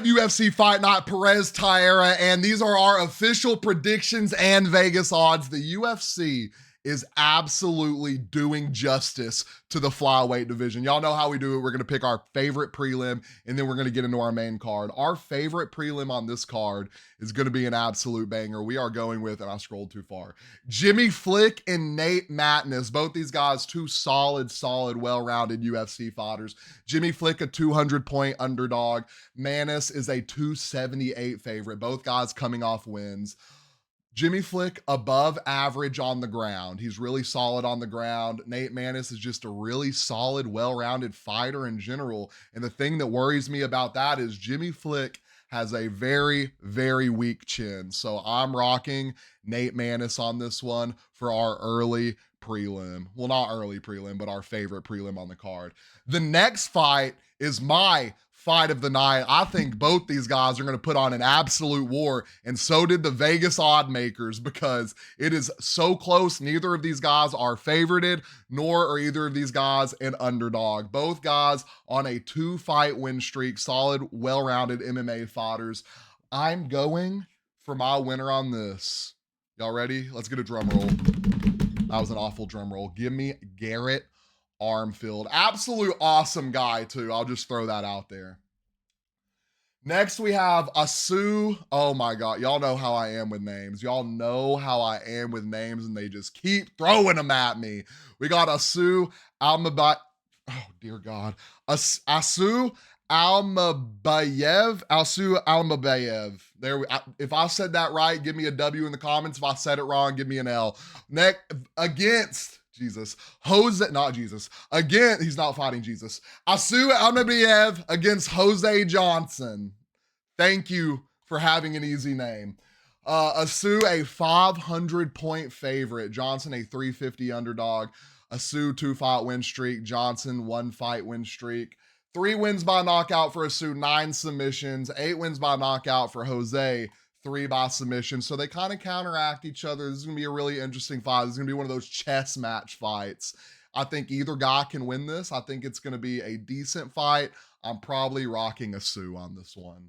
up, UFC Fight Night? Perez, Taira, and these are our official predictions and Vegas odds. The UFC is absolutely doing justice to the flyweight division. Y'all know how we do it. We're going to pick our favorite prelim, and then we're going to get into our main card. Our favorite prelim on this card is going to be an absolute banger. We are going with, and I scrolled too far, Jimmy Flick and Nate Matness. Both these guys, two solid, well-rounded UFC fighters. Jimmy Flick, a 200-point underdog. Matness is a 278 favorite. Both guys coming off wins. Jimmy Flick, above average on the ground. He's really solid on the ground. Nate Matness is just a really solid, well-rounded fighter in general. And the thing that worries me about that is Jimmy Flick has a very, very weak chin. So I'm rocking Nate Matness on this one for our early prelim. Well, not early prelim, but our favorite prelim on the card. The next fight is my fight of the night. I think both these guys are going to put on an absolute war, and so did the Vegas odd makers, because it is so close. Neither of these guys are favorited, nor are either of these guys an underdog. Both guys on a 2-fight win streak, solid, well-rounded MMA fighters. I'm going for my winner on this. Y'all ready? Let's get a drum roll. That was an awful drum roll. Give me Garrett Armfield. Absolute awesome guy, too. I'll just throw that out there. Next, we have Asu. Oh, my God. Y'all know how I am with names. Y'all know how I am with names, and they just keep throwing them at me. We got Asu Almabayev. Oh, dear God. Asu Almabayev. Asu Almabayev. If I said that right, give me a W in the comments. If I said it wrong, give me an L. Next, against Jesus. Again, he's not fighting Jesus. Asu Almabayev against Jose Johnson. Thank you for having an easy name. Asu, a 500-point favorite. Johnson, a 350 underdog. Asu, 2-fight win streak. Johnson, 1-fight win streak. 3 wins by knockout for Asu, 9 submissions. 8 wins by knockout for Jose, 3 by submission. So they kind of counteract each other. This is going to be a really interesting fight. This is going to be one of those chess match fights. I think either guy can win this. I think it's going to be a decent fight. I'm probably rocking Asu on this one.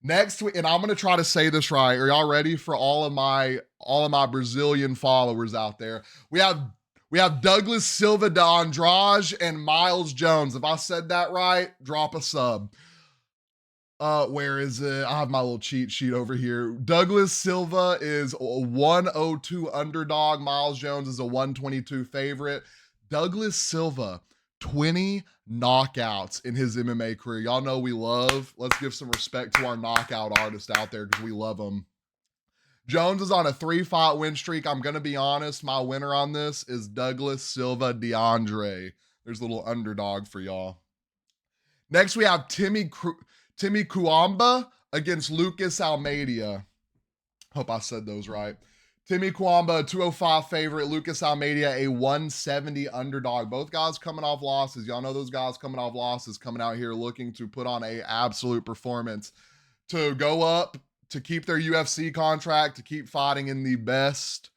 Next, and I'm going to try to say this right. Are y'all ready for all of my Brazilian followers out there? We have Douglas Silva de Andrade and Miles Jones. If I said that right, drop a sub. Where is it? I have my little cheat sheet over here. Douglas Silva is a 102 underdog. Miles Jones is a 122 favorite. Douglas Silva, 20 knockouts in his MMA career. Y'all know we love. Let's give some respect to our knockout artists out there, because we love them. Jones is on a 3-fight win streak. I'm going to be honest. My winner on this is Douglas Silva DeAndre. There's a little underdog for y'all. Next, we have Timmy Kuamba against Lucas Almeida. Hope I said those right. Timmy Kuamba, a 205 favorite. Lucas Almeida, a 170 underdog. Both guys coming off losses. Y'all know those guys coming off losses, coming out here looking to put on a absolute performance to go up, to keep their UFC contract, to keep fighting in the best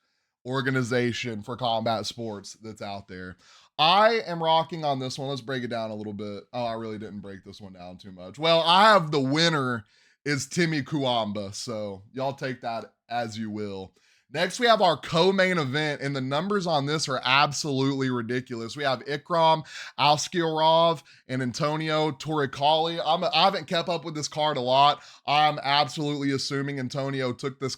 organization for combat sports that's out there. I am rocking on this one. Let's break it down a little bit. Oh, I really didn't break this one down too much. Well, I have the winner is Timmy Kuamba, so y'all take that as you will. Next, we have our co-main event, and the numbers on this are absolutely ridiculous. We have Ikram Alskirov and Antonio Torricali. I haven't kept up with this card a lot. I'm absolutely assuming Antonio took this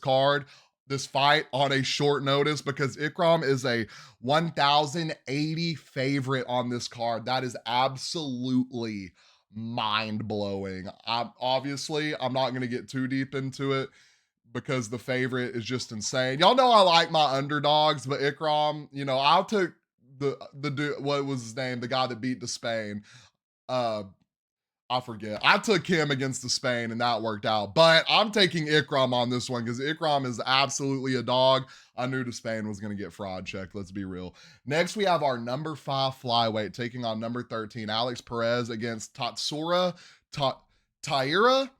fight on a short notice, because Ikram is a 1,080 favorite on this card. That is absolutely mind-blowing. I'm not going to get too deep into it, because the favorite is just insane. Y'all know I like my underdogs, but Ikram, I took the what was his name? The guy that beat the Spain. I forget. I took him against the Spain, and that worked out. But I'm taking Ikram on this one, because Ikram is absolutely a dog. I knew the Spain was going to get fraud checked. Let's be real. Next, we have our number 5 flyweight taking on number 13, Alex Perez against Tatsura Taira.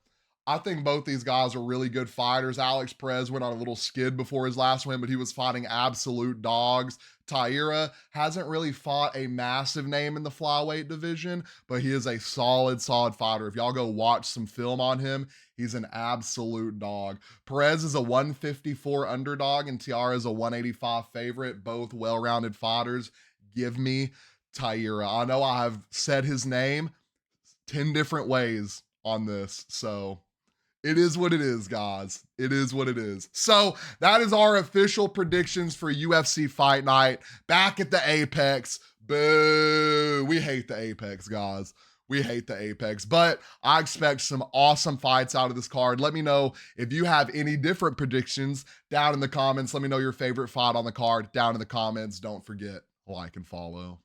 I think both these guys are really good fighters. Alex Perez went on a little skid before his last win, but he was fighting absolute dogs. Taira hasn't really fought a massive name in the flyweight division, but he is a solid fighter. If y'all go watch some film on him, he's an absolute dog. Perez is a 154 underdog and Taira is a 185 favorite, both well-rounded fighters. Give me Taira. I know I have said his name 10 different ways on this, so it is what it is, guys. It is what it is. So that is our official predictions for UFC Fight Night. Back at the Apex. Boo. We hate the Apex, guys. We hate the Apex, but I expect some awesome fights out of this card. Let me know if you have any different predictions down in the comments. Let me know your favorite fight on the card down in the comments. Don't forget, like and follow.